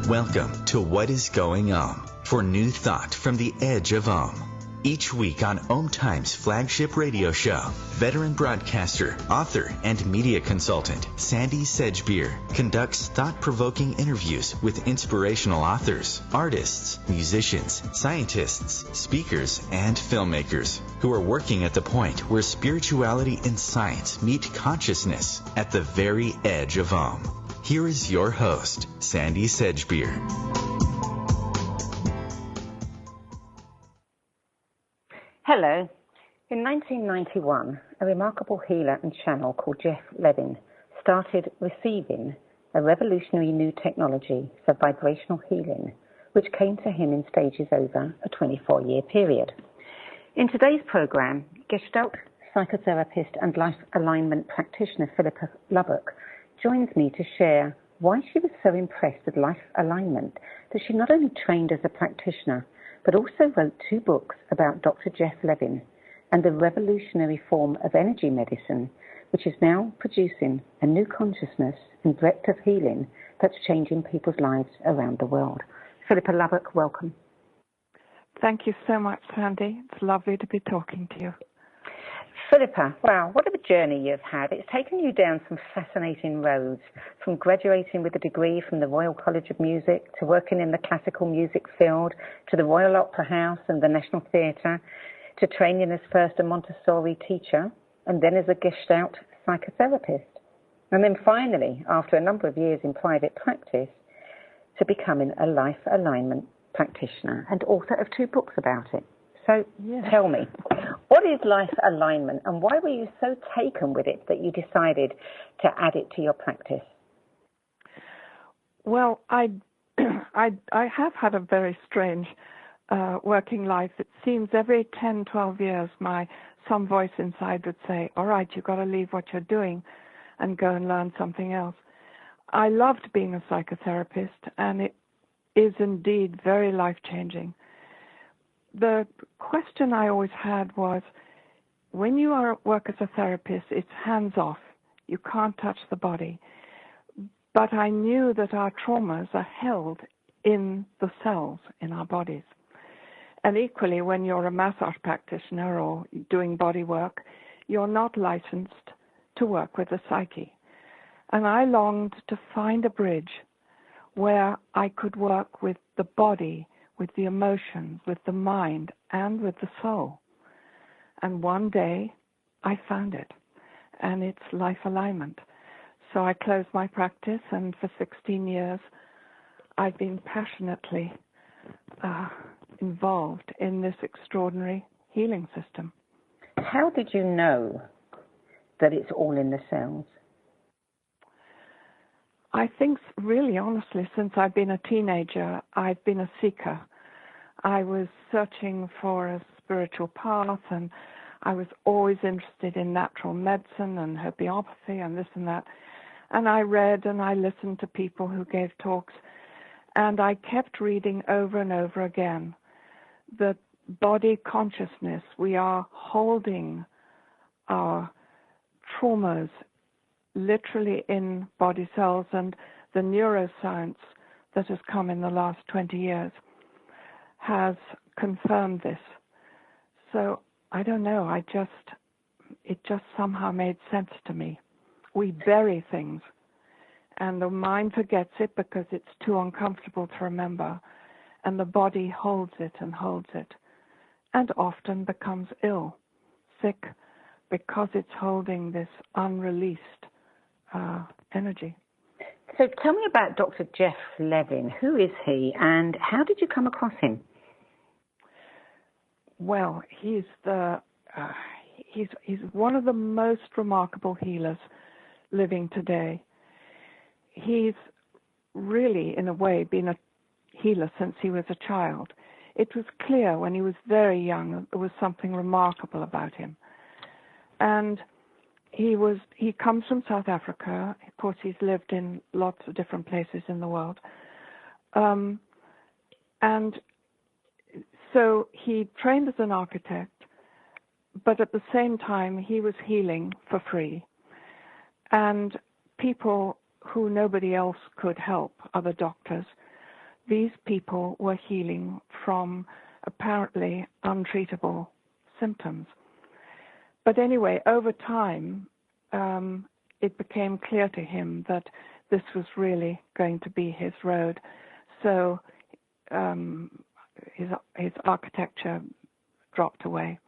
Welcome to What is Going for new thought from the edge of Each week on OMTimes flagship radio show, veteran broadcaster, author, and media consultant Sandy Sedgbeer conducts thought-provoking interviews with inspirational authors, artists, musicians, scientists, speakers, and filmmakers who are working at the point where spirituality and science meet consciousness at the very edge of Here is your host, Sandy Sedgbeer. Hello. In 1991, a remarkable healer and channel called Jeff Levin started receiving a revolutionary new technology for vibrational healing, which came to him in stages over a 24-year period. In today's program, Gestalt psychotherapist and life alignment practitioner Philippa Lubbock joins me to share why she was so impressed with life alignment that she not only trained as a practitioner, but also wrote 2 books about Dr. Jeff Levin and the revolutionary form of energy medicine, which is now producing a new consciousness and breadth of healing that's changing people's lives around the world. Philippa Lubbock, welcome. Thank you so much, Sandy. It's lovely to be talking to you. Philippa, wow, what a journey you've had. It's taken you down some fascinating roads, from graduating with a degree from the Royal College of Music to working in the classical music field, to the Royal Opera House and the National Theatre, to training as first a Montessori teacher and then as a Gestalt psychotherapist. And then finally, after a number of years in private practice, to becoming a life alignment practitioner and author of 2 books about it. So Tell me, what is life alignment and why were you so taken with it that you decided to add it to your practice? Well, I have had a very strange working life. It seems every 10, 12 years, some voice inside would say, all right, you've got to leave what you're doing and go and learn something else. I loved being a psychotherapist, and it is indeed very life-changing. The question I always had was, when you work as a therapist, it's hands-off. You can't touch the body. But I knew that our traumas are held in the cells in our bodies. And equally, when you're a massage practitioner or doing body work, you're not licensed to work with the psyche. And I longed to find a bridge where I could work with the body, with the emotions, with the mind, and with the soul. And one day, I found it, and it's life alignment. So I closed my practice, and for 16 years, I've been passionately involved in this extraordinary healing system. How did you know that it's all in the cells? I think, really honestly, since I've been a teenager, I've been a seeker. I was searching for a spiritual path, and I was always interested in natural medicine and homeopathy and this and that. And I read and I listened to people who gave talks, and I kept reading over and over again that body consciousness, we are holding our traumas literally in body cells, and the neuroscience that has come in the last 20 years has confirmed this. So I don't know, it just somehow made sense to me. We bury things, and the mind forgets it because it's too uncomfortable to remember, and the body holds it, and often becomes ill, sick, because it's holding this unreleased energy. So tell me about Dr. Jeff Levin. Who is he, and how did you come across him? Well, he's one of the most remarkable healers living today. He's really, in a way, been a healer since he was a child. It was clear when he was very young that there was something remarkable about him. And he comes from South Africa. Of course, he's lived in lots of different places in the world. And so he trained as an architect, but at the same time, he was healing for free. And people who nobody else could help, other doctors, these people were healing from apparently untreatable symptoms. But anyway, over time, it became clear to him that this was really going to be his road. So his architecture dropped away.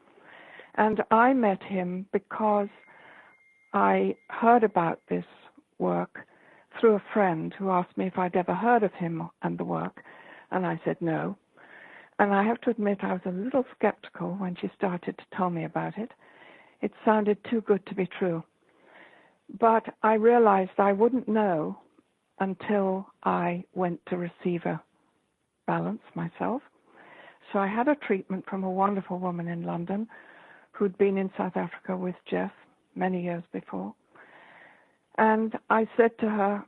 And I met him because I heard about this work through a friend who asked me if I'd ever heard of him and the work, and I said no. And I have to admit I was a little skeptical when she started to tell me about it. It sounded too good to be true. But I realized I wouldn't know until I went to receive a balance myself. So I had a treatment from a wonderful woman in London who'd been in South Africa with Jeff many years before. And I said to her,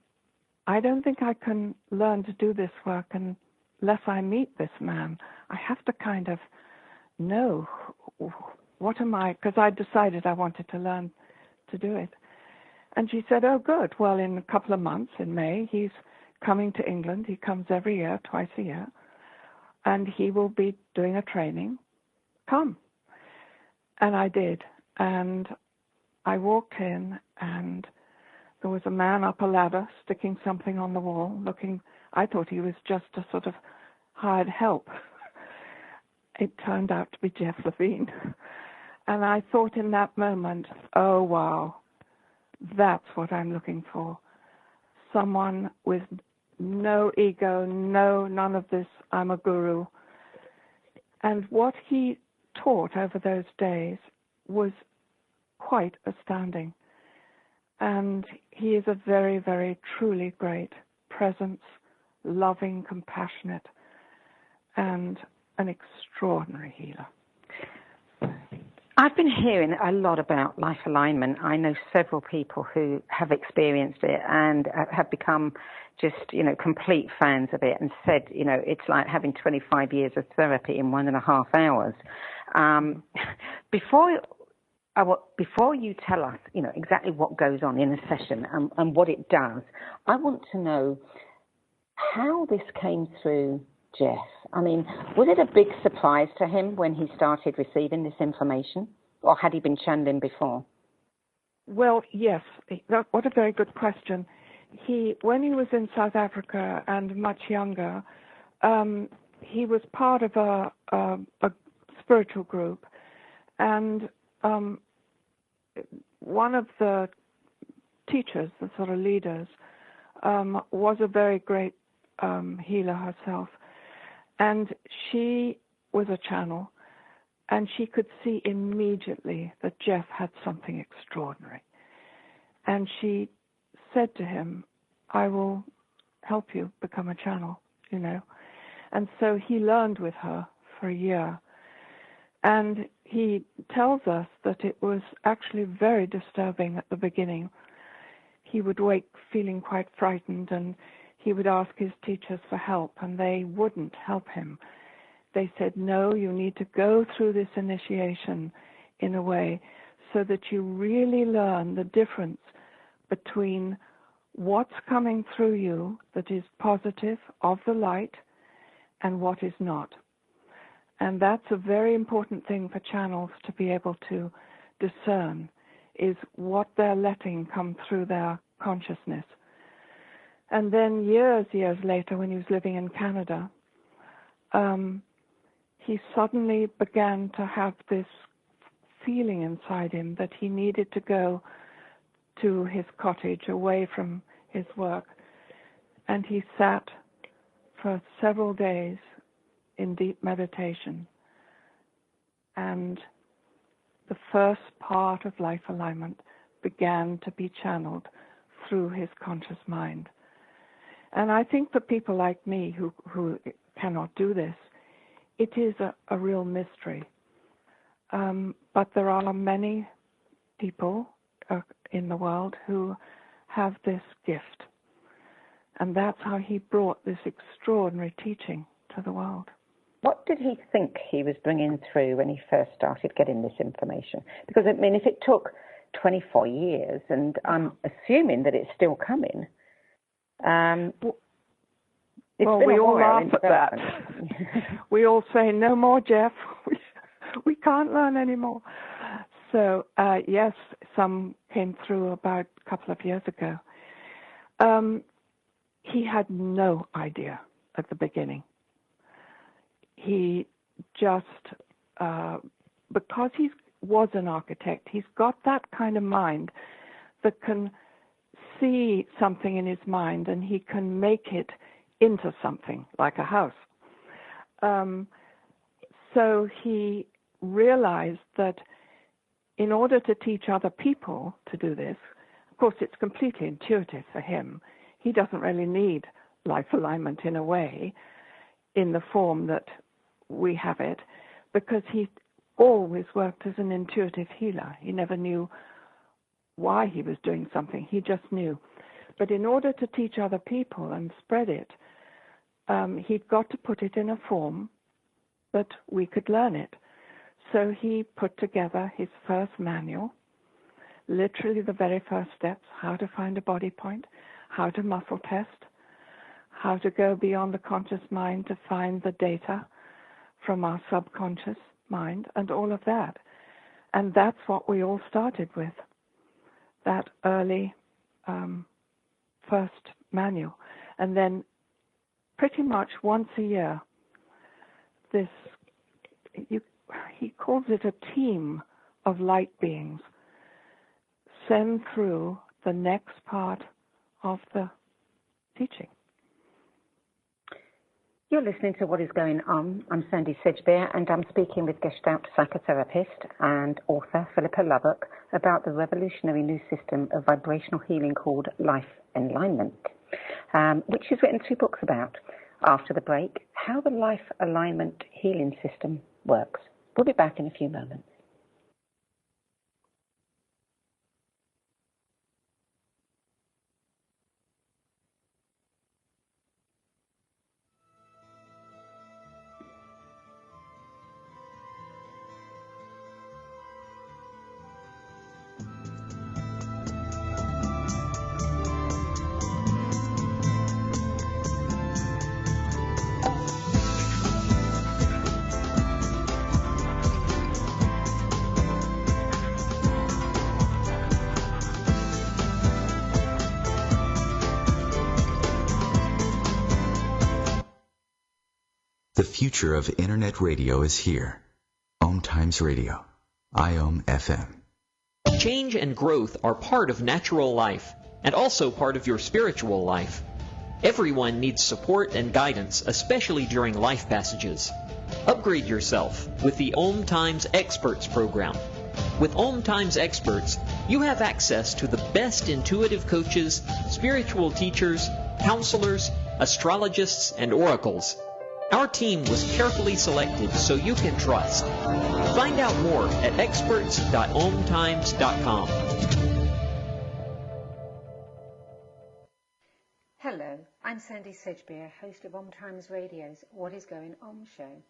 I don't think I can learn to do this work unless I meet this man. I have to kind of know what am I, because I decided I wanted to learn to do it. And she said, oh, good. Well, in a couple of months, in May, he's coming to England. He comes every year, twice a year, and he will be doing a training. Come. And I did. And I walked in, and there was a man up a ladder sticking something on the wall, looking. I thought he was just a sort of hired help. It turned out to be Jeff Levin. And I thought in that moment, oh, wow, that's what I'm looking for. Someone with no ego, none of this, I'm a guru. And what he taught over those days was quite astounding. And he is a very, very truly great presence, loving, compassionate, and an extraordinary healer. I've been hearing a lot about life alignment. I know several people who have experienced it and have become just, complete fans of it and said, it's like having 25 years of therapy in 1.5 hours. Before you tell us, exactly what goes on in a session and what it does, I want to know how this came through Jeff. I mean, was it a big surprise to him when he started receiving this information, or had he been channeling before? Well, yes. What a very good question. When he was in South Africa and much younger, he was part of a spiritual group, and one of the teachers, the sort of leaders, was a very great healer herself. And she was a channel, and she could see immediately that Jeff had something extraordinary. And she said to him, I will help you become a channel, And so he learned with her for a year. And he tells us that it was actually very disturbing at the beginning. He would wake feeling quite frightened, and he would ask his teachers for help, and they wouldn't help him. They said, no, you need to go through this initiation in a way so that you really learn the difference between what's coming through you that is positive, of the light, and what is not. And that's a very important thing for channels to be able to discern, is what they're letting come through their consciousness. And then years later, when he was living in Canada, he suddenly began to have this feeling inside him that he needed to go to his cottage away from his work. And he sat for several days in deep meditation. And the first part of life alignment began to be channeled through his conscious mind. And I think for people like me who cannot do this, it is a real mystery. But there are many people in the world who have this gift. And that's how he brought this extraordinary teaching to the world. What did he think he was bringing through when he first started getting this information? Because, if it took 24 years, and I'm assuming that it's still coming. Well, we all laugh at that. We all say, no more, Jeff. We can't learn anymore. So, yes, some came through about a couple of years ago. He had no idea at the beginning. He just, because he was an architect, he's got that kind of mind that can see something in his mind and he can make it into something like a house. So he realized that in order to teach other people to do this, of course it's completely intuitive for him. He doesn't really need life alignment in a way, in the form that we have it, because he always worked as an intuitive healer. He never knew why he was doing something. He just knew. But in order to teach other people and spread it, he'd got to put it in a form that we could learn it. So he put together his first manual, literally the very first steps, how to find a body point, how to muscle test, how to go beyond the conscious mind to find the data from our subconscious mind, and all of that. And that's what we all started with, that early first manual. And then pretty much once a year, he calls it a team of light beings, send through the next part of the teaching. You're listening to What is Going On. I'm Sandy Sedgbeer, and I'm speaking with Gestalt psychotherapist and author Philippa Lubbock about the revolutionary new system of vibrational healing called Life Alignment, which she's written 2 books about. After the break, how the Life Alignment healing system works. We'll be back in a few moments. The future of Internet radio is here. OMTimes Radio. IOM FM. Change and growth are part of natural life and also part of your spiritual life. Everyone needs support and guidance, especially during life passages. Upgrade yourself with the OMTimes Experts program. With OMTimes Experts, you have access to the best intuitive coaches, spiritual teachers, counselors, astrologists, and oracles. Our team was carefully selected so you can trust. Find out more at experts.omtimes.com. Hello, I'm Sandy Sedgbeer, host of OMTimes Radio's What is Going On show.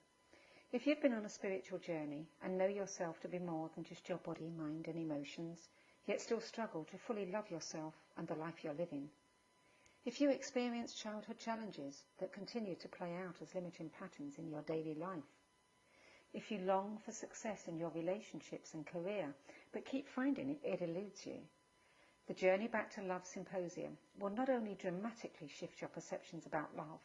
If you've been on a spiritual journey and know yourself to be more than just your body, mind and emotions, yet still struggle to fully love yourself and the life you're living, if you experience childhood challenges that continue to play out as limiting patterns in your daily life, if you long for success in your relationships and career but keep finding it eludes you, the Journey Back to Love Symposium will not only dramatically shift your perceptions about love,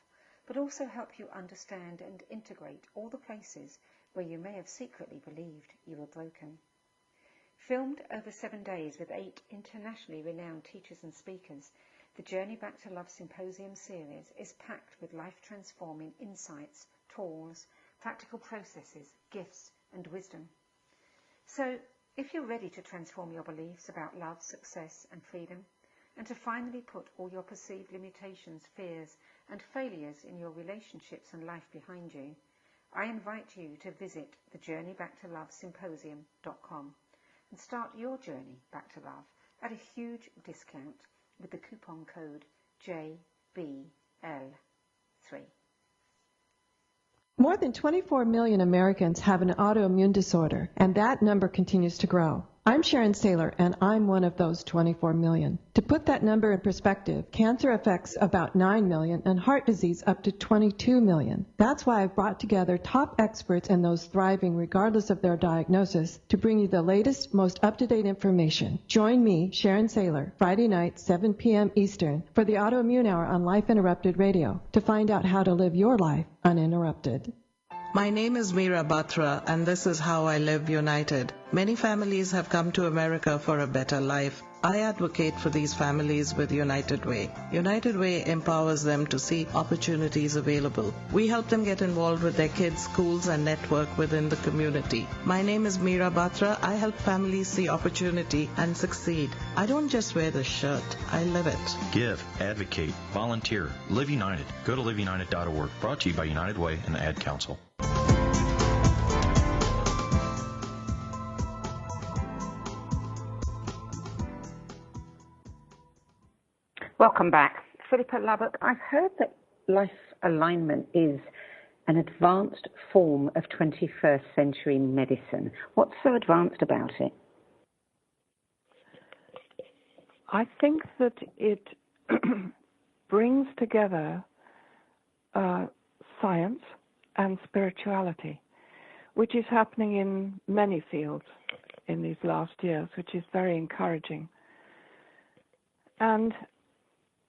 but also help you understand and integrate all the places where you may have secretly believed you were broken. Filmed over 7 days with 8 internationally renowned teachers and speakers, the Journey Back to Love Symposium series is packed with life-transforming insights, tools, practical processes, gifts, and wisdom. So, if you're ready to transform your beliefs about love, success, and freedom, and to finally put all your perceived limitations, fears, and failures in your relationships and life behind you, I invite you to visit thejourneybacktolovesymposium.com and start your journey back to love at a huge discount with the coupon code JBL3. More than 24 million Americans have an autoimmune disorder, and that number continues to grow. I'm Sharon Saylor, and I'm one of those 24 million. To put that number in perspective, cancer affects about 9 million and heart disease up to 22 million. That's why I've brought together top experts and those thriving regardless of their diagnosis to bring you the latest, most up-to-date information. Join me, Sharon Saylor, Friday night, 7 p.m. Eastern, for the Autoimmune Hour on Life Interrupted Radio to find out how to live your life uninterrupted. My name is Meera Batra, and this is How I Live United. Many families have come to America for a better life. I advocate for these families with United Way. United Way empowers them to see opportunities available. We help them get involved with their kids, schools, and network within the community. My name is Meera Batra. I help families see opportunity and succeed. I don't just wear the shirt, I live it. Give, advocate, volunteer, Live United. Go to liveunited.org. Brought to you by United Way and the Ad Council. Welcome back. Philippa Lubbock, I've heard that life alignment is an advanced form of 21st century medicine. What's so advanced about it? I think that it brings together science and spirituality, which is happening in many fields in these last years, which is very encouraging. And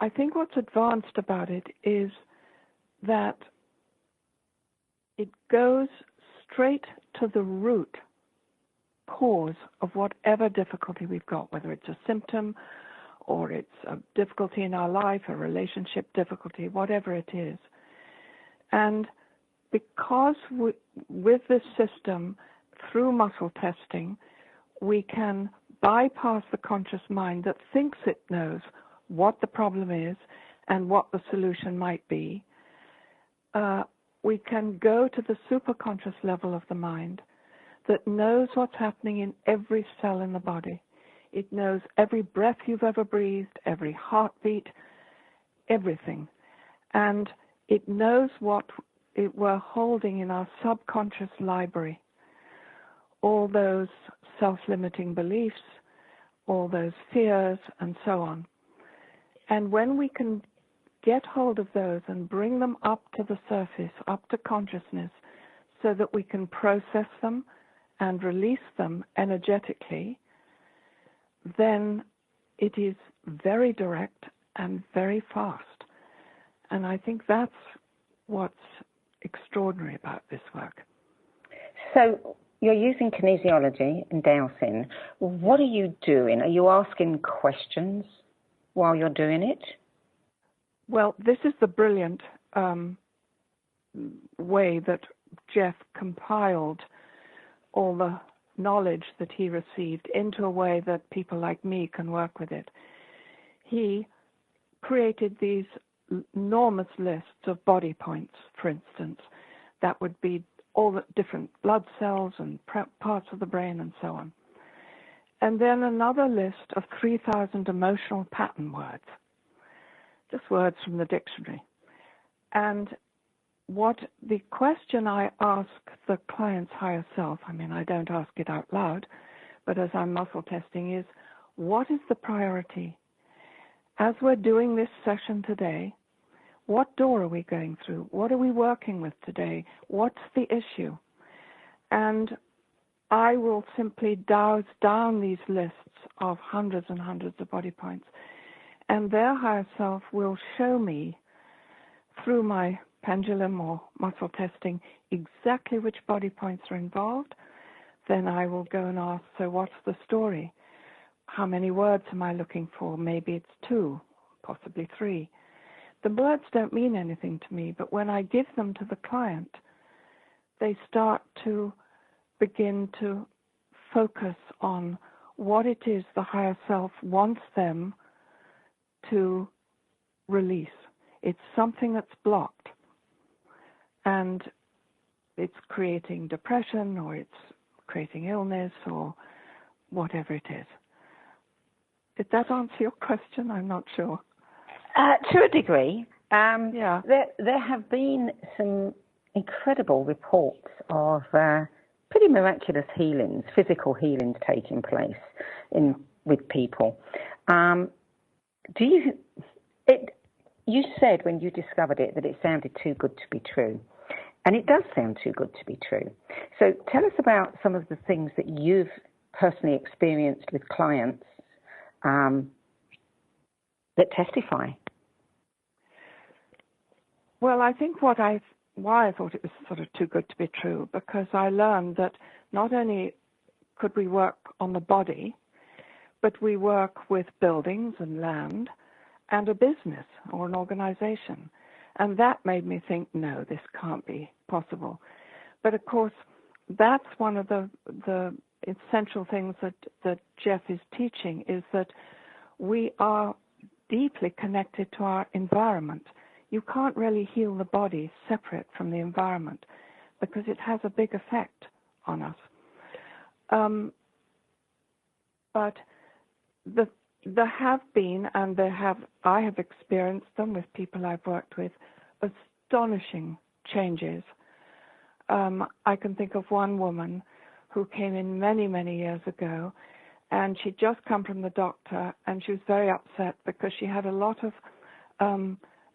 I think what's advanced about it is that it goes straight to the root cause of whatever difficulty we've got, whether it's a symptom or it's a difficulty in our life, a relationship difficulty, whatever it is. And because with this system, through muscle testing, we can bypass the conscious mind that thinks it knows what the problem is and what the solution might be. We can go to the superconscious level of the mind that knows what's happening in every cell in the body. It knows every breath you've ever breathed, every heartbeat, everything. And it knows what we're holding in our subconscious library. All those self-limiting beliefs, all those fears, and so on. And when we can get hold of those and bring them up to the surface, up to consciousness, so that we can process them and release them energetically, then it is very direct and very fast. And I think that's what's extraordinary about this work. So you're using kinesiology and dowsing. What are you doing? Are you asking questions while you're doing it? Well, this is the brilliant way that Jeff compiled all the knowledge that he received into a way that people like me can work with it. He created these enormous lists of body points, for instance, that would be all the different blood cells and parts of the brain and so on. And then another list of 3,000 emotional pattern words, just words from the dictionary. And what the question I ask the client's higher self, I mean, I don't ask it out loud, but as I'm muscle testing, is what is the priority? As we're doing this session today, what door are we going through? What are we working with today? What's the issue? And I will simply douse down these lists of hundreds and hundreds of body points, and their higher self will show me through my pendulum or muscle testing exactly which body points are involved. Then I will go and ask, so what's the story? How many words am I looking for? Maybe it's 2, possibly 3. The words don't mean anything to me, but when I give them to the client, they start to begin to focus on what it is the higher self wants them to release. It's something that's blocked, and it's creating depression, or it's creating illness, or whatever it is. Did that answer your question? I'm not sure. To a degree. Yeah. There have been some incredible reports of pretty miraculous healings, physical healings taking place with people. You said when you discovered it that it sounded too good to be true. And it does sound too good to be true. So tell us about some of the things that you've personally experienced with clients that testify. Well, I think why I thought it was sort of too good to be true, because I learned that not only could we work on the body, but we work with buildings and land and a business or an organization. And that made me think, no, this can't be possible. But of course, that's one of the essential things that Jeff is teaching, is that we are deeply connected to our environment. You can't really heal the body separate from the environment because it has a big effect on us. But there have been, and I have experienced them with people I've worked with, astonishing changes. I can think of one woman who came in many, many years ago, and she'd just come from the doctor, and she was very upset because she had a lot of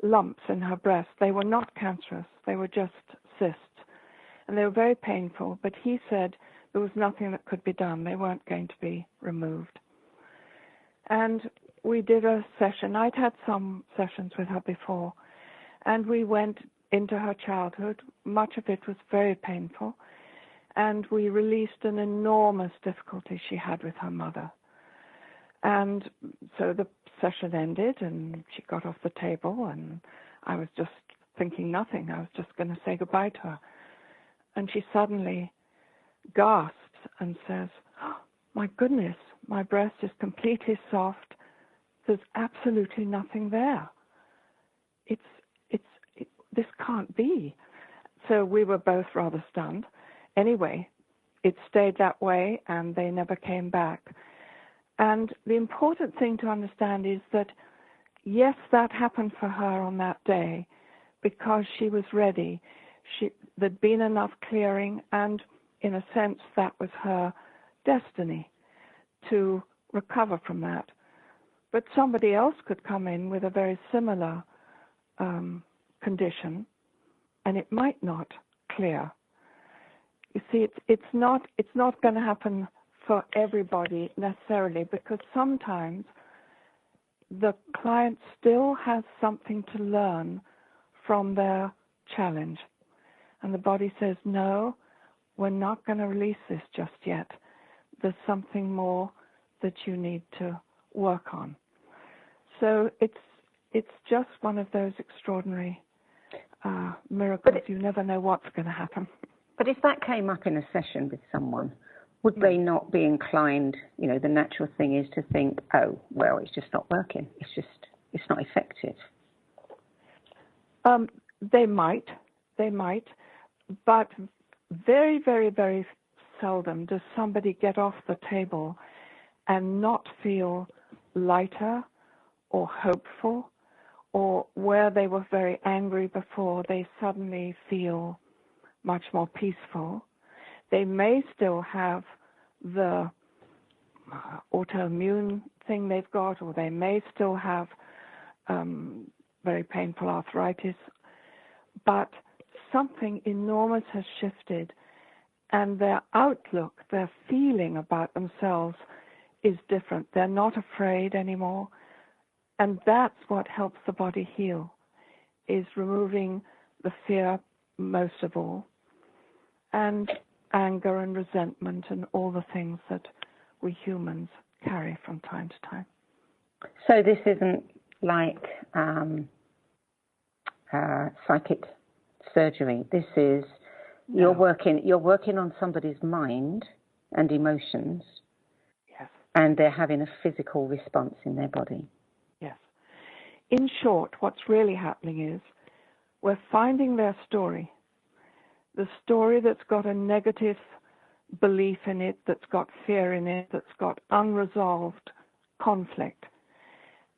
lumps in her breast. They were not cancerous, they were just cysts, and they were very painful, but he said there was nothing that could be done. They weren't going to be removed. And we did a session. I'd had some sessions with her before, and we went into her childhood. Much of it was very painful, and we released an enormous difficulty she had with her mother. And so the session ended, and she got off the table, and I was just thinking nothing. I was just going to say goodbye to her. And she suddenly gasps and says, "Oh, my goodness, my breast is completely soft. There's absolutely nothing there. This can't be." So we were both rather stunned. Anyway, it stayed that way, and they never came back. And the important thing to understand is that, yes, that happened for her on that day because she was ready. There'd been enough clearing, and in a sense, that was her destiny to recover from that. But somebody else could come in with a very similar condition, and it might not clear. You see, it's not going to happen for everybody necessarily, because sometimes the client still has something to learn from their challenge, and the body says, "No, we're not going to release this just yet. There's something more that you need to work on." So it's just one of those extraordinary miracles. You never know what's going to happen. But if that came up in a session with someone, would they not be inclined, the natural thing is to think, oh, well, it's just not working. It's not effective. They might, but very, very, very seldom does somebody get off the table and not feel lighter or hopeful, or where they were very angry before, they suddenly feel much more peaceful. They may still have the autoimmune thing they've got, or they may still have very painful arthritis, but something enormous has shifted, and their outlook, their feeling about themselves is different. They're not afraid anymore, and that's what helps the body heal, is removing the fear most of all, and anger and resentment and all the things that we humans carry from time to time. So this isn't like psychic surgery. This is you're working on somebody's mind and emotions. Yes. And they're having a physical response in their body. Yes. In short, what's really happening is we're finding their story, the story that's got a negative belief in it, that's got fear in it, that's got unresolved conflict.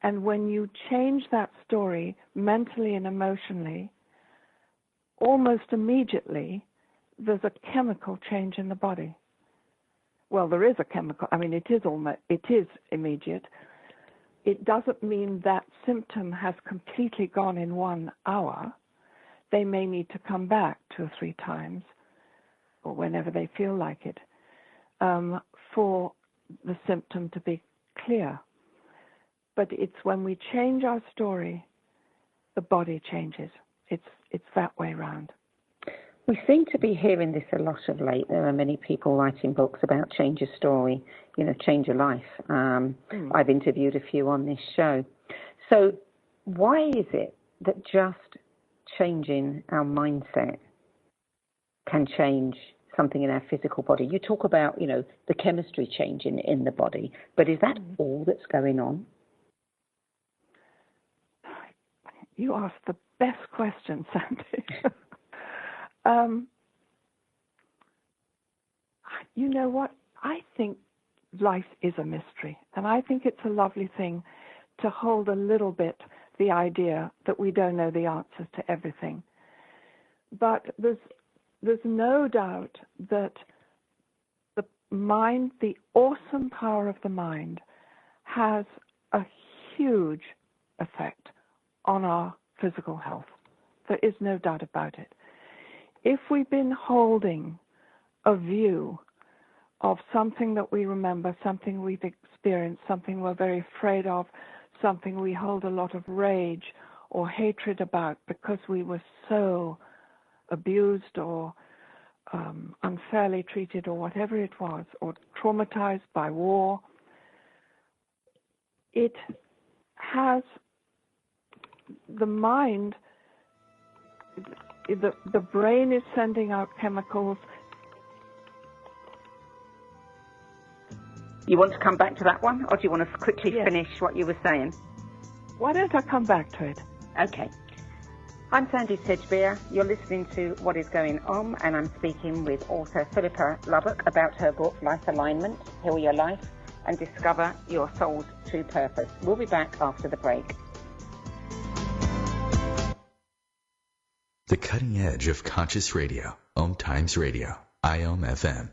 And when you change that story mentally and emotionally, almost immediately, there's a chemical change in the body. Well, there is a chemical. I mean, it is immediate. It doesn't mean that symptom has completely gone in 1 hour. They may need to come back 2 or 3 times, or whenever they feel like it, for the symptom to be clear. But it's when we change our story, the body changes. It's that way round. We seem to be hearing this a lot of late. There are many people writing books about change your story, change your life. I've interviewed a few on this show. So why is it that just changing our mindset can change something in our physical body? You talk about, the chemistry changing in the body, but is that all that's going on? You asked the best question, Sandy. You know what? I think life is a mystery, and I think it's a lovely thing to hold a little bit the idea that we don't know the answers to everything. But there's no doubt that the mind, the awesome power of the mind, has a huge effect on our physical health. There is no doubt about it. If we've been holding a view of something that we remember, something we've experienced, something we're very afraid of, something we hold a lot of rage or hatred about because we were so abused or unfairly treated or whatever it was, or traumatized by war, it has the mind, the brain is sending out chemicals. You want to come back to that one, or do you want to quickly finish what you were saying? Why don't I come back to it? Okay. I'm Sandy Sedgbeer. You're listening to What is Going On, and I'm speaking with author Philippa Lubbock about her book, Life Alignment, Heal Your Life, and Discover Your Soul's True Purpose. We'll be back after the break. The cutting edge of conscious radio, OMTimes Radio, IOM FM.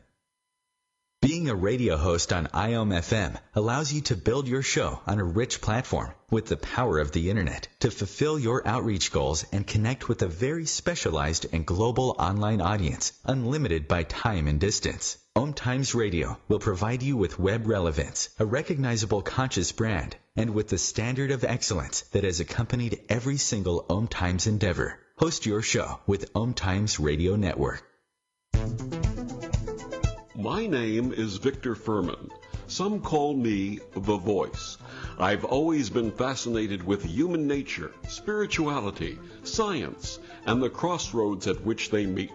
Being a radio host on IOM FM allows you to build your show on a rich platform with the power of the internet to fulfill your outreach goals and connect with a very specialized and global online audience, unlimited by time and distance. OMTimes Radio will provide you with web relevance, a recognizable conscious brand, and with the standard of excellence that has accompanied every single OMTimes endeavor. Host your show with OMTimes Radio Network. My name is Victor Furman. Some call me The Voice. I've always been fascinated with human nature, spirituality, science, and the crossroads at which they meet.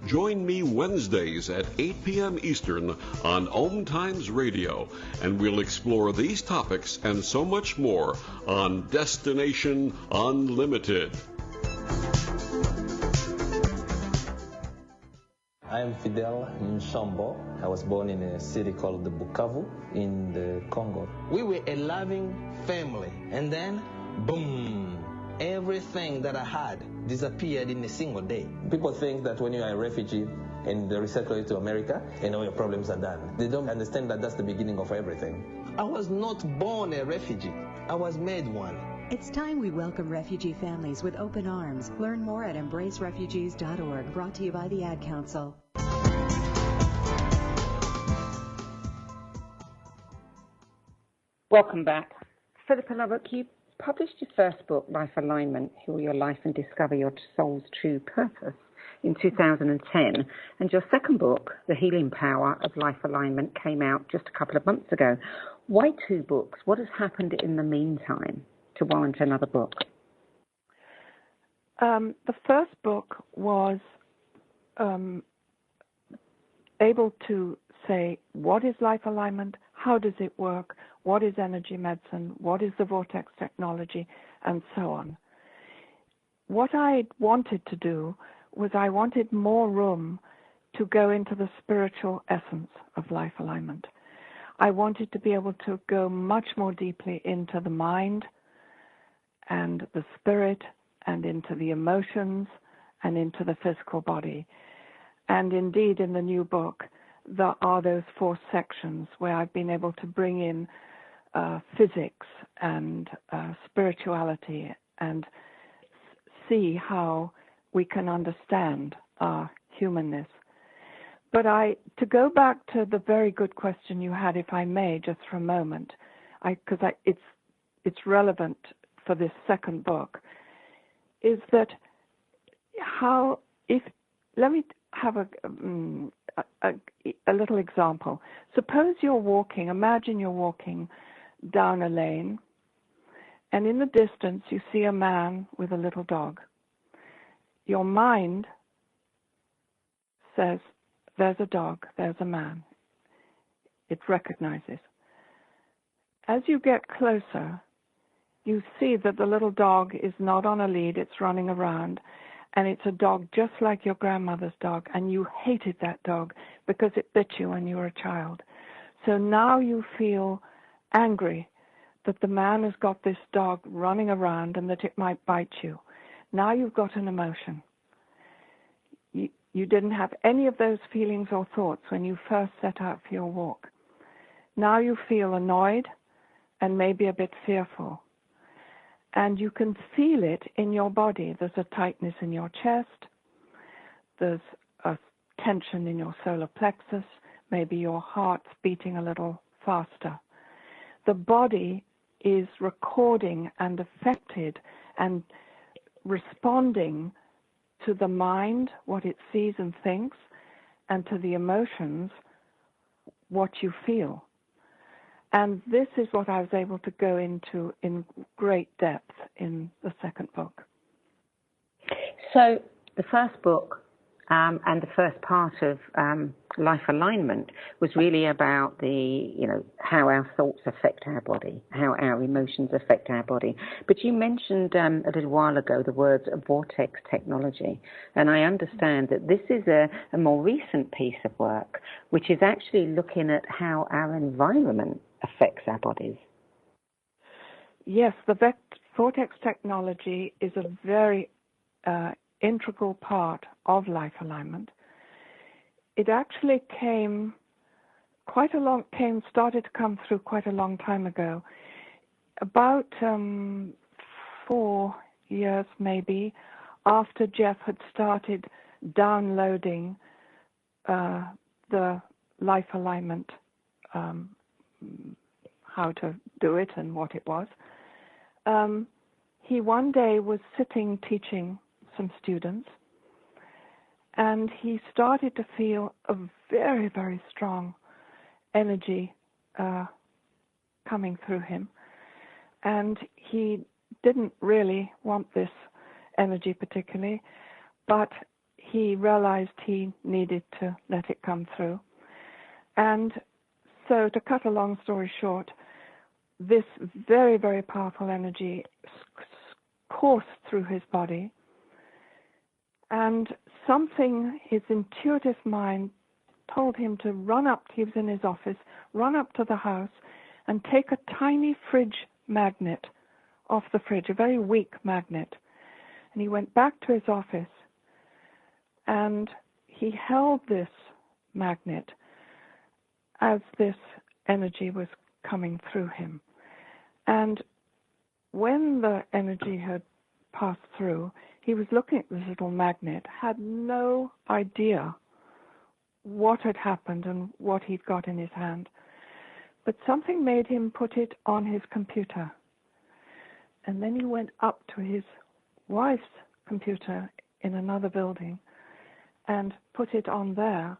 Join me Wednesdays at 8 p.m. Eastern on OMTimes Radio, and we'll explore these topics and so much more on Destination Unlimited. I'm Fidel Nsombo. I was born in a city called the Bukavu in the Congo. We were a loving family, and then, boom, everything that I had disappeared in a single day. People think that when you are a refugee and they resettle you to America, and all your problems are done. They don't understand that that's the beginning of everything. I was not born a refugee. I was made one. It's time we welcome refugee families with open arms. Learn more at embracerefugees.org, brought to you by the Ad Council. Welcome back. Philippa Lubbock, you published your first book, Life Alignment, Heal Your Life and Discover Your Soul's True Purpose, in 2010. And your second book, The Healing Power of Life Alignment, came out just a couple of months ago. Why 2 books? What has happened in the meantime to warrant another book? The first book was able to say, what is life alignment? How does it work? What is energy medicine? What is the Vortex technology? And so on. What I wanted to do was I wanted more room to go into the spiritual essence of life alignment. I wanted to be able to go much more deeply into the mind and the spirit and into the emotions and into the physical body. And indeed, in the new book, there are those 4 sections where I've been able to bring in physics and spirituality and see how we can understand our humanness. But to go back to the very good question you had, if I may, just for a moment, because it's relevant for this second book, is that let me have a little example. Suppose imagine you're walking down a lane, and in the distance you see a man with a little dog. Your mind says, there's a dog, there's a man. It recognizes. As you get closer, you see that the little dog is not on a lead, it's running around, and it's a dog just like your grandmother's dog, and you hated that dog because it bit you when you were a child. So now you feel angry that the man has got this dog running around and that it might bite you. Now you've got an emotion. You didn't have any of those feelings or thoughts when you first set out for your walk. Now you feel annoyed and maybe a bit fearful. And you can feel it in your body. There's a tightness in your chest. There's a tension in your solar plexus. Maybe your heart's beating a little faster. The body is recording and affected and responding to the mind, what it sees and thinks, and to the emotions, what you feel. And this is what I was able to go into in great depth in the second book. So the first book and the first part of Life Alignment was really about how our thoughts affect our body, how our emotions affect our body. But you mentioned a little while ago the words vortex technology, and I understand that this is a more recent piece of work, which is actually looking at how our environment affects our bodies. Yes, the vortex technology is a very integral part of Life Alignment. It actually started to come through quite a long time ago. About 4 years maybe after Jeff had started downloading the Life Alignment, how to do it and what it was. He one day was sitting teaching some students, and he started to feel a very, very strong energy coming through him. And he didn't really want this energy particularly, but he realized he needed to let it come through. And so, to cut a long story short, this very, very powerful energy coursed through his body, and his intuitive mind told him to run up. He was in his office, run up to the house and take a tiny fridge magnet off the fridge, a very weak magnet. And he went back to his office and he held this magnet as this energy was coming through him. And when the energy had passed through, he was looking at this little magnet, had no idea what had happened and what he'd got in his hand. But something made him put it on his computer. And then he went up to his wife's computer in another building and put it on there.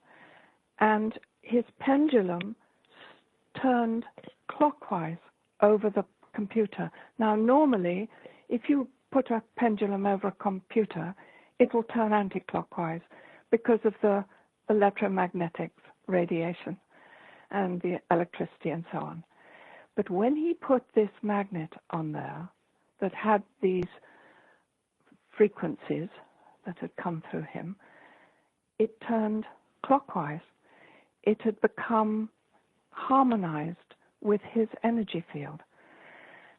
And his pendulum turned clockwise over the computer. Now, normally, if you put a pendulum over a computer, it will turn anti-clockwise because of the electromagnetic radiation and the electricity and so on. But when he put this magnet on there that had these frequencies that had come through him, it turned clockwise. It had become harmonized with his energy field.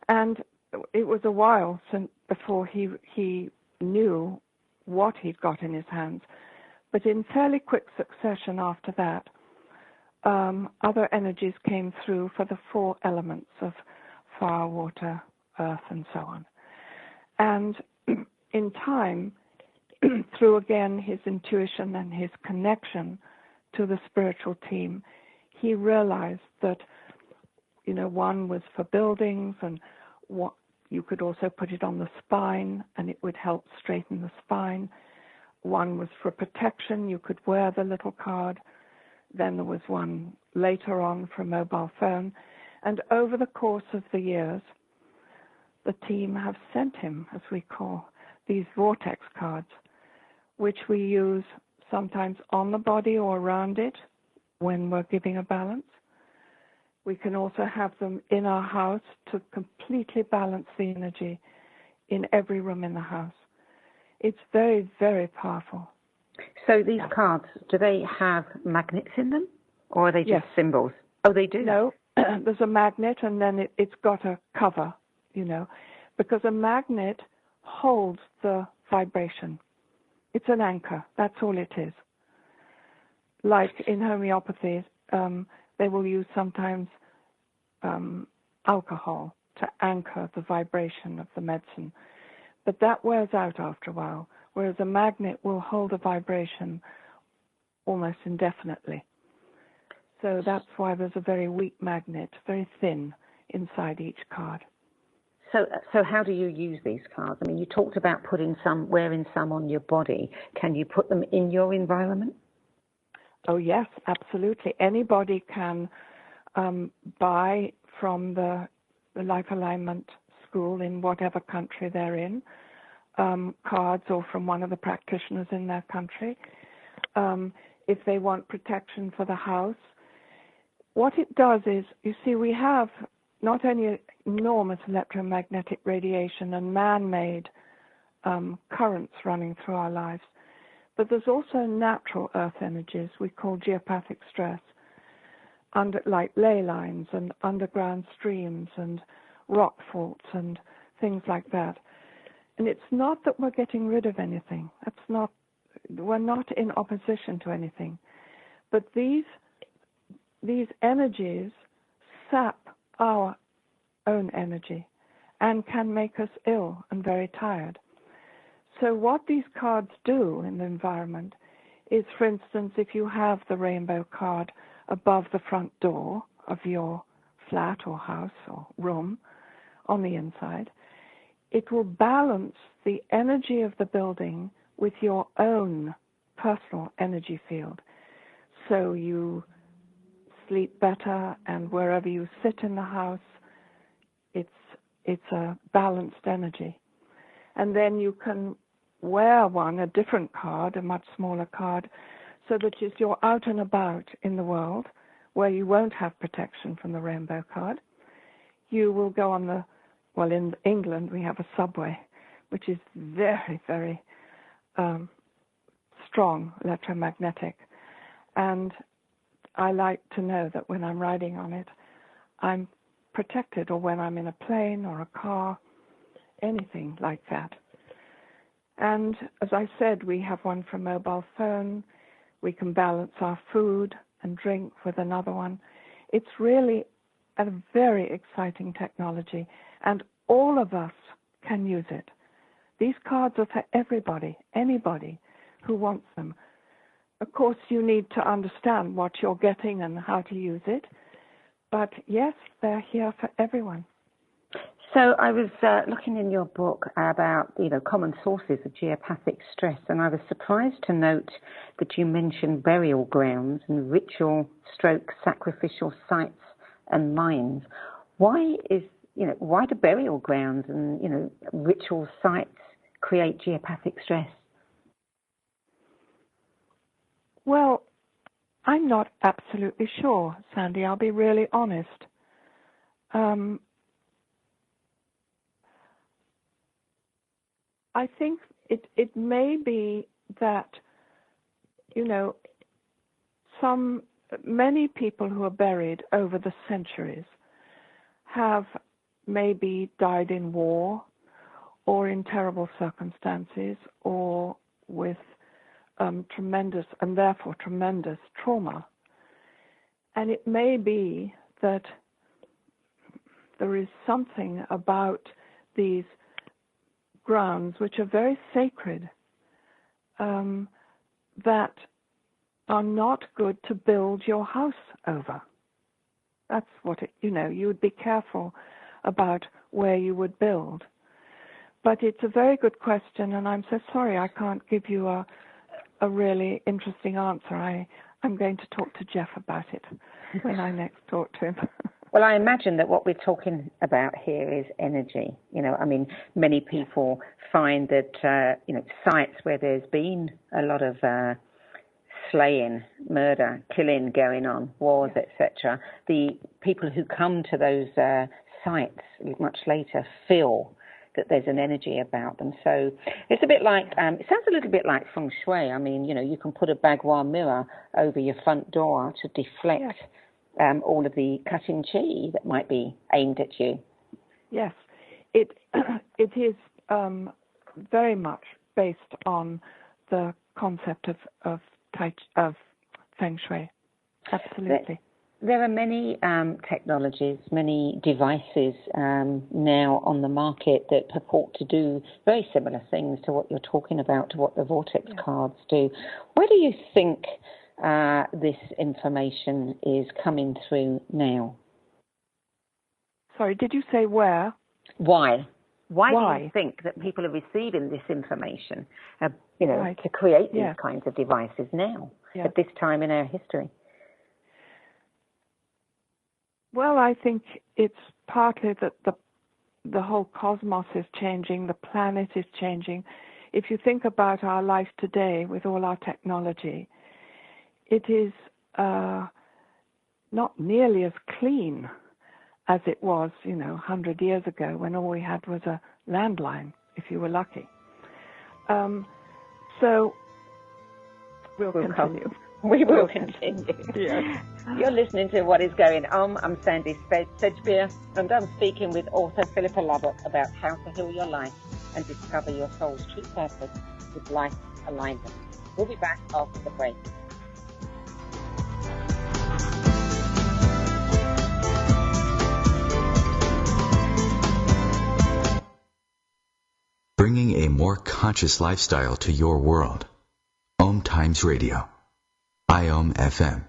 And it was a while before he knew what he'd got in his hands. But in fairly quick succession after that, other energies came through for the 4 elements of fire, water, earth, and so on. And in time, through again his intuition and his connection to the spiritual team, he realized that, one was for buildings, and you could also put it on the spine and it would help straighten the spine. One was for protection, you could wear the little card. Then there was one later on for a mobile phone. And over the course of the years, the team have sent him, as we call, these Vortex cards, which we use sometimes on the body or around it when we're giving a balance. We can also have them in our house to completely balance the energy in every room in the house. It's very, very powerful. So these cards, do they have magnets in them, or are they just symbols? Oh, they do? No, there's a magnet, and then it's got a cover, because a magnet holds the vibration. It's an anchor. That's all it is. Like in homeopathy, they will use sometimes alcohol to anchor the vibration of the medicine. But that wears out after a while, whereas a magnet will hold a vibration almost indefinitely. So that's why there's a very weak magnet, very thin, inside each card. So how do you use these cards? I mean, you talked about wearing some on your body. Can you put them in your environment? Oh, yes, absolutely. Anybody can buy from the Life Alignment School in whatever country they're in, cards, or from one of the practitioners in their country. If they want protection for the house, what it does is, you see, we have not only enormous electromagnetic radiation and man-made currents running through our lives, but there's also natural earth energies we call geopathic stress, like ley lines and underground streams and rock faults and things like that. And it's not that we're getting rid of anything. We're not in opposition to anything. But these energies sap our own energy and can make us ill and very tired. So what these cards do in the environment is, for instance, if you have the rainbow card above the front door of your flat or house or room on the inside, it will balance the energy of the building with your own personal energy field. So you sleep better, and wherever you sit in the house, it's a balanced energy. And then you can wear a different card, a much smaller card, so that as you're out and about in the world, where you won't have protection from the rainbow card, you will go on in England we have a subway, which is very, very strong electromagnetic. And I like to know that when I'm riding on it, I'm protected, or when I'm in a plane or a car, anything like that. And as I said, we have one for a mobile phone. We can balance our food and drink with another one. It's really a very exciting technology, and all of us can use it. These cards are for everybody, anybody who wants them. Of course, you need to understand what you're getting and how to use it. But yes, they're here for everyone. So I was looking in your book about, common sources of geopathic stress, and I was surprised to note that you mentioned burial grounds and ritual/sacrificial sites and mines. Why do burial grounds and, ritual sites create geopathic stress? Well, I'm not absolutely sure, Sandy. I'll be really honest. I think it may be that, many people who are buried over the centuries have maybe died in war or in terrible circumstances or with tremendous and therefore tremendous trauma. And it may be that there is something about these grounds which are very sacred that are not good to build your house over. That's what you would be careful about where you would build. But it's a very good question, and I'm so sorry I can't give you a really interesting answer. I'm going to talk to Jeff about it when I next talk to him. Well, I imagine that what we're talking about here is energy. Many people find that, sites where there's been a lot of slaying, murder, killing going on, wars, etc., the people who come to those sites much later feel that there's an energy about them. So it's a bit like, it sounds a little bit like feng shui. You can put a bagua mirror over your front door to deflect all of the cutting chi that might be aimed at you. Yes, it is very much based on the concept of feng shui. Absolutely. There are many technologies, many devices now on the market that purport to do very similar things to what you're talking about, to what the Vortex Cards do. Where do you think this information is coming through now? Sorry, did you say where? Why? Why do you think that people are receiving this information, to create these kinds of devices now, at this time in our history? Well, I think it's partly that the whole cosmos is changing, the planet is changing. If you think about our life today with all our technology, it is not nearly as clean as it was, 100 years ago when all we had was a landline, if you were lucky. So we'll continue. We will continue. Yes. You're listening to What is Going On. I'm Sandy Sedgbeer, and I'm speaking with author Philippa Lubbock about how to heal your life and discover your soul's true purpose with life alignment. We'll be back after the break. Bringing a more conscious lifestyle to your world. OMTimes Radio. IOM FM.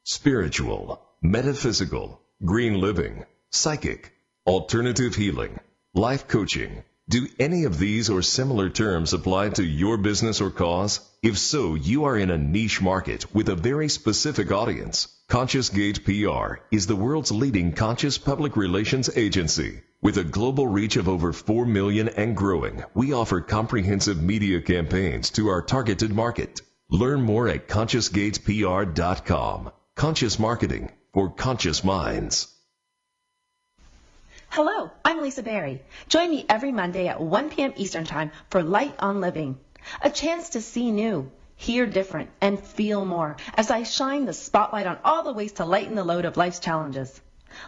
Spiritual, metaphysical, green living, psychic, alternative healing, life coaching. Do any of these or similar terms apply to your business or cause? If so, you are in a niche market with a very specific audience. Conscious Gate PR is the world's leading conscious public relations agency. With a global reach of over 4 million and growing, we offer comprehensive media campaigns to our targeted market. Learn more at ConsciousGatesPR.com. Conscious marketing for conscious minds. Hello, I'm Lisa Berry. Join me every Monday at 1 p.m. Eastern Time for Light on Living. A chance to see new, hear different, and feel more as I shine the spotlight on all the ways to lighten the load of life's challenges.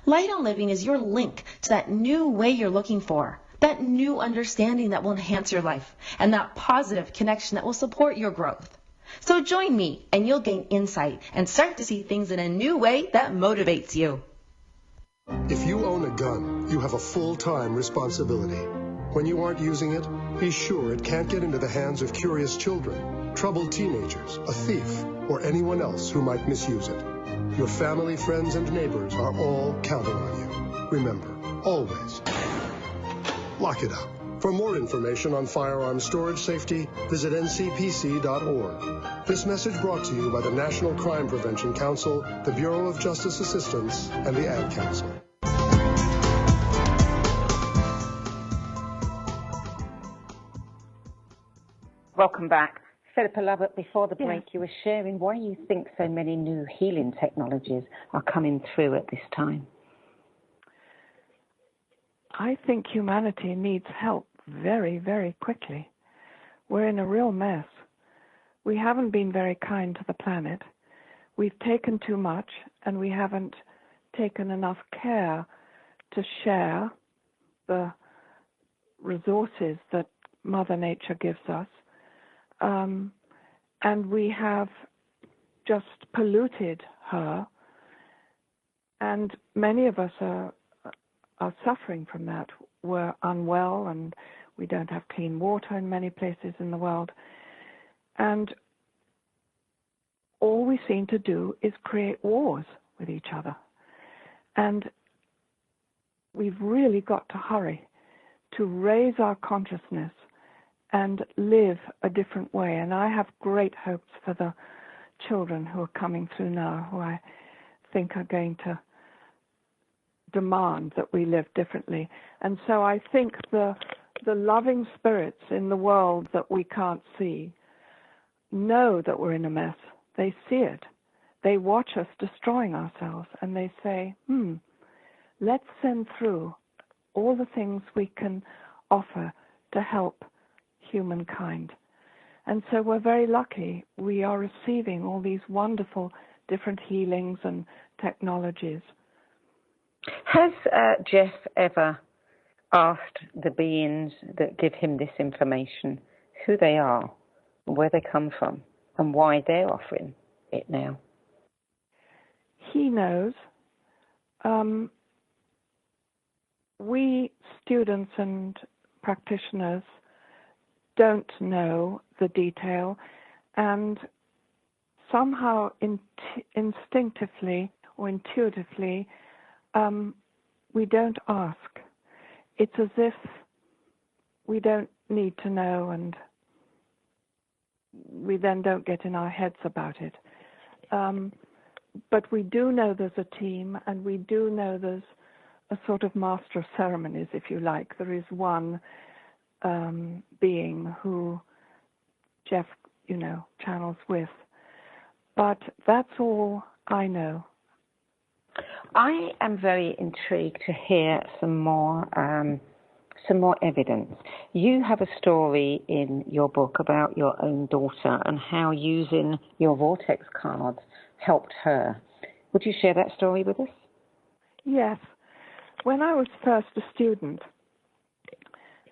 Light on Living is your link to that new way you're looking for, that new understanding that will enhance your life, and that positive connection that will support your growth. So join me and you'll gain insight and start to see things in a new way that motivates you. If you own a gun, you have a full-time responsibility. When you aren't using it, be sure it can't get into the hands of curious children, troubled teenagers, a thief, or anyone else who might misuse it. Your family, friends, and neighbors are all counting on you. Remember, always, lock it up. For more information on firearms storage safety, visit ncpc.org. This message brought to you by the National Crime Prevention Council, the Bureau of Justice Assistance, and the Ad Council. Welcome back. Philippa Lubbock, before the break, you were sharing why you think so many new healing technologies are coming through at this time. I think humanity needs help very, very quickly. We're in a real mess. We haven't been very kind to the planet. We've taken too much, and we haven't taken enough care to share the resources that Mother Nature gives us. And we have just polluted her. And many of us are suffering from that. We're unwell, and we don't have clean water in many places in the world. And all we seem to do is create wars with each other. And we've really got to hurry to raise our consciousness and live a different way. And I have great hopes for the children who are coming through now, who I think are going to demand that we live differently. And so I think the loving spirits in the world that we can't see know that we're in a mess. They see it. They watch us destroying ourselves, and they say, let's send through all the things we can offer to help humankind. And so we're very lucky. We are receiving all these wonderful different healings and technologies. Has Jeff ever asked the beings that give him this information who they are, where they come from, and why they're offering it now? He knows. We students and practitioners don't know the detail, and somehow instinctively or intuitively we don't ask. It's as if we don't need to know, and we then don't get in our heads about it. But we do know there's a team, and we do know there's a sort of master of ceremonies, if you like. There is one being who Jeff, channels with. But that's all I know. I am very intrigued to hear some more evidence. You have a story in your book about your own daughter and how using your Vortex cards helped her. Would you share that story with us? Yes. When I was first a student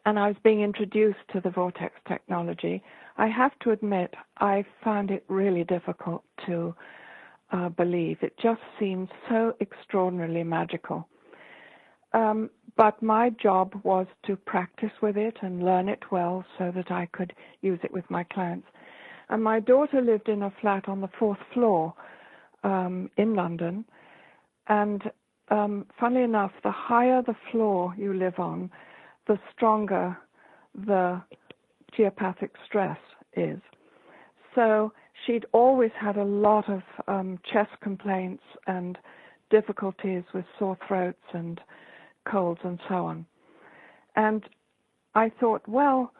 and I was being introduced to the Vortex technology, I have to admit I found it really difficult to believe. It just seemed so extraordinarily magical. But my job was to practice with it and learn it well so that I could use it with my clients. And my daughter lived in a flat on the 4th floor in London. And funnily enough, the higher the floor you live on, the stronger the geopathic stress is. So she'd always had a lot of chest complaints and difficulties with sore throats and colds and so on. And I thought, well,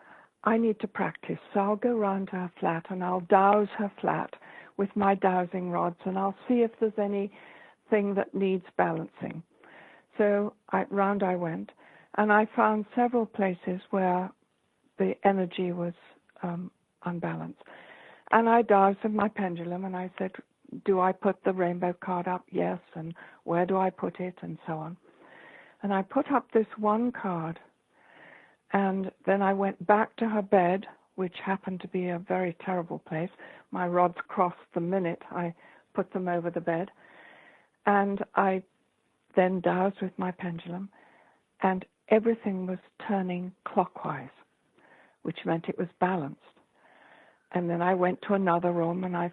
I need to practice. So I'll go round to her flat and I'll douse her flat with my dowsing rods, and I'll see if there's anything that needs balancing. So round I went, and I found several places where the energy was unbalanced. And I dowsed with my pendulum, and I said, do I put the rainbow card up? Yes. And where do I put it? And so on. And I put up this one card, and then I went back to her bed, which happened to be a very terrible place. My rods crossed the minute I put them over the bed. And I then dowsed with my pendulum, and everything was turning clockwise, which meant it was balanced. And then I went to another room, and I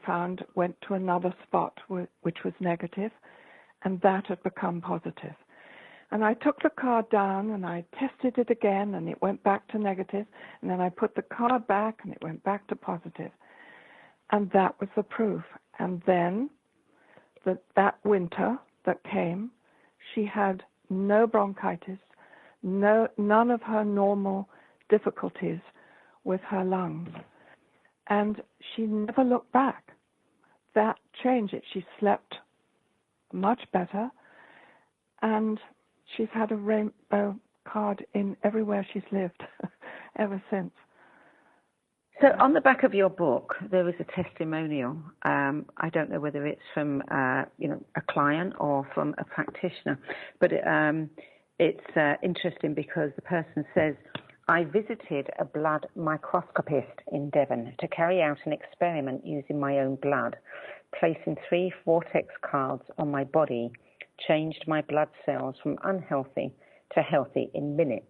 went to another spot which was negative, and that had become positive. And I took the card down, and I tested it again, and it went back to negative. And then I put the card back, and it went back to positive. And that was the proof. And then that winter that came, she had no bronchitis, none of her normal difficulties with her lungs. And she never looked back. That changed it. She slept much better, and she's had a rainbow card in everywhere she's lived ever since. So on the back of your book, there is a testimonial. I don't know whether it's from a client or from a practitioner, but it's interesting because the person says, I visited a blood microscopist in Devon to carry out an experiment using my own blood. Placing 3 Vortex cards on my body changed my blood cells from unhealthy to healthy in minutes.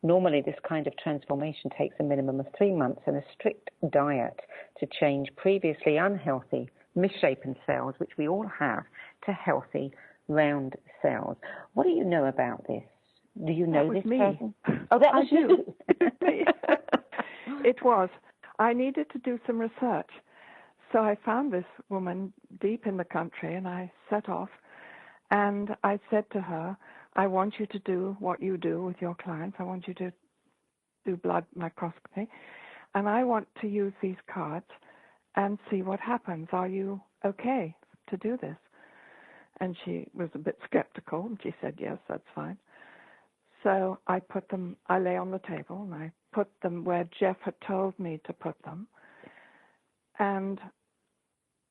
Normally, this kind of transformation takes a minimum of 3 months and a strict diet to change previously unhealthy, misshapen cells, which we all have, to healthy, round cells. What do you know about this? Do you know this person? Oh, that was you. It was. I needed to do some research. So I found this woman deep in the country, and I set off, and I said to her, I want you to do what you do with your clients. I want you to do blood microscopy, and I want to use these cards and see what happens. Are you okay to do this? And she was a bit skeptical, and she said, yes, that's fine. So I lay on the table, and I put them where Jeff had told me to put them. And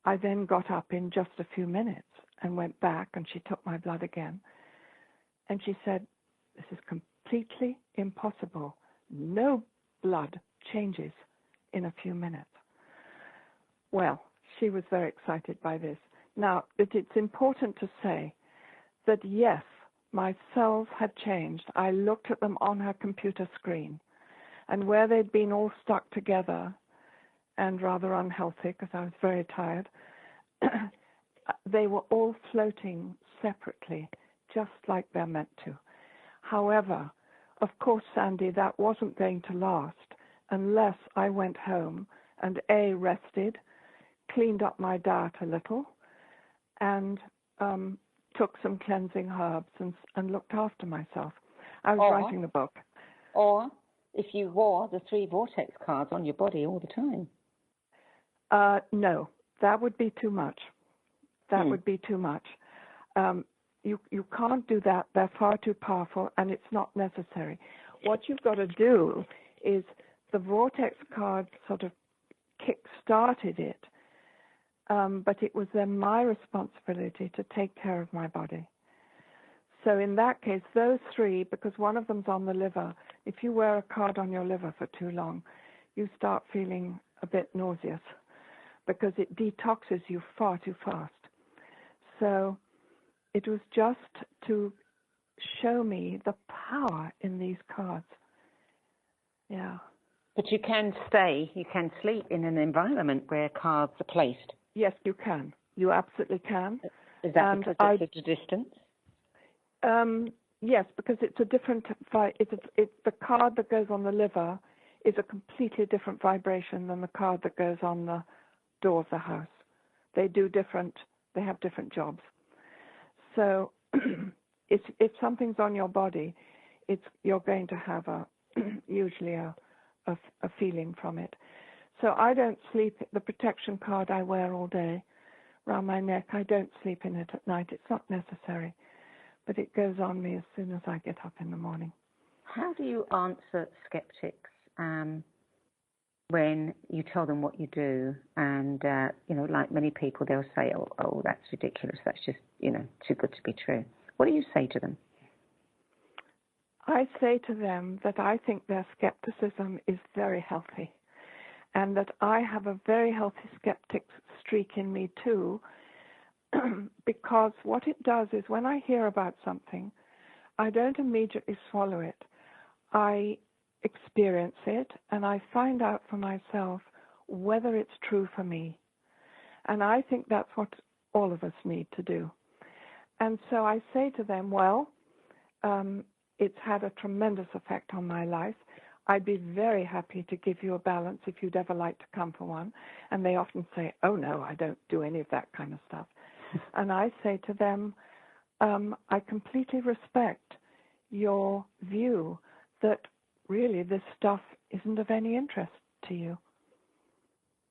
I then got up in just a few minutes and went back, and she took my blood again. And she said, this is completely impossible. No blood changes in a few minutes. Well, she was very excited by this. Now, it's important to say that, yes, my cells had changed. I looked at them on her computer screen, and where they'd been all stuck together and rather unhealthy because I was very tired, they were all floating separately, just like they're meant to. However, of course, Sandy, that wasn't going to last unless I went home and rested, cleaned up my diet a little, and took some cleansing herbs and looked after myself. I was writing the book. Or if you wore the 3 Vortex cards on your body all the time. No, that would be too much. That would be too much. You can't do that. They're far too powerful, and it's not necessary. What you've got to do is the Vortex card sort of kick-started it, but it was then my responsibility to take care of my body. So in that case, those 3, because one of them's on the liver, if you wear a card on your liver for too long, you start feeling a bit nauseous because it detoxes you far too fast. So it was just to show me the power in these cards. Yeah. But you can sleep in an environment where cards are placed. Yes, you can. You absolutely can. Is that because it's a distance? Yes, because it's a different. It's the card that goes on the liver is a completely different vibration than the card that goes on the door of the house. They do different. They have different jobs. So, if something's on your body, you're going to have usually a feeling from it. So I don't sleep. The protection card I wear all day around my neck, I don't sleep in it at night. It's not necessary, but it goes on me as soon as I get up in the morning. How do you answer skeptics when you tell them what you do? And, like many people, they'll say, oh, that's ridiculous. That's just, too good to be true. What do you say to them? I say to them that I think their skepticism is very healthy, and that I have a very healthy skeptic streak in me too, because what it does is when I hear about something, I don't immediately swallow it. I experience it, and I find out for myself whether it's true for me. And I think that's what all of us need to do. And so I say to them, it's had a tremendous effect on my life. I'd be very happy to give you a balance if you'd ever like to come for one. And they often say, oh, no, I don't do any of that kind of stuff. And I say to them, I completely respect your view that really this stuff isn't of any interest to you.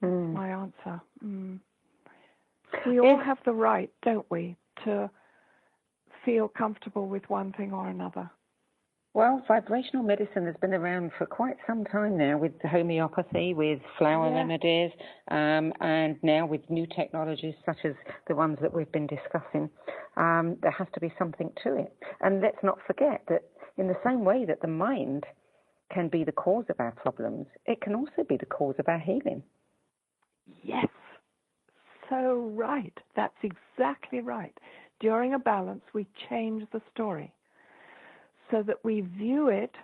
My answer. We all have the right, don't we, to feel comfortable with one thing or another. Well, vibrational medicine has been around for quite some time now, with homeopathy, with flower remedies, and now with new technologies such as the ones that we've been discussing. There has to be something to it. And let's not forget that in the same way that the mind can be the cause of our problems, it can also be the cause of our healing. Yes. So right. That's exactly right. During a balance, we change the story so that we view it.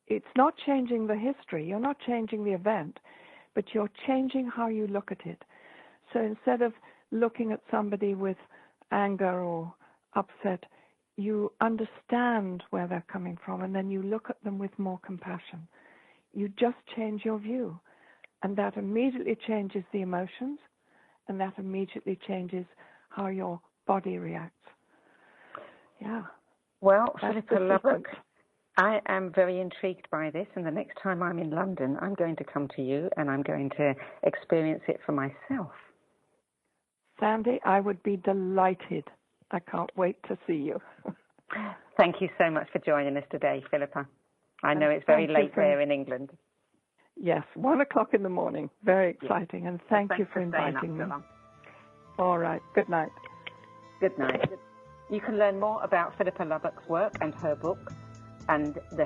It's not changing the history. You're not changing the event, but you're changing how you look at it. So instead of looking at somebody with anger or upset, you understand where they're coming from, and then you look at them with more compassion. You just change your view, and that immediately changes the emotions, and that immediately changes how your body reacts. Yeah. Well, Philippa Lubbock, I am very intrigued by this, and the next time I'm in London, I'm going to come to you, and I'm going to experience it for myself. Sandy, I would be delighted. I can't wait to see you. Thank you so much for joining us today, Philippa. I know it's very late there in England. Yes, 1 o'clock in the morning. Very exciting, and thank you for inviting me. All right. Good night. Good night. You can learn more about Philippa Lubbock's work and her book and the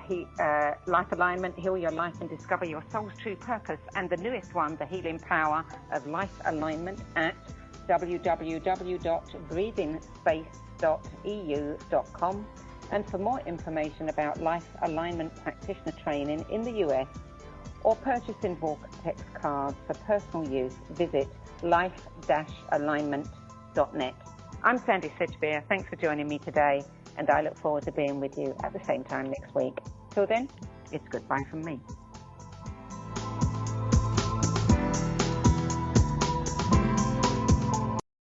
Life Alignment, Heal Your Life and Discover Your Soul's True Purpose, and the newest one, The Healing Power of Life Alignment, at www.breathingspace.eu.com. And for more information about Life Alignment practitioner training in the US or purchasing Vortex Cards for personal use, visit life-alignment.net. I'm Sandy Sedgbeer. Thanks for joining me today, and I look forward to being with you at the same time next week. Till then, it's goodbye from me.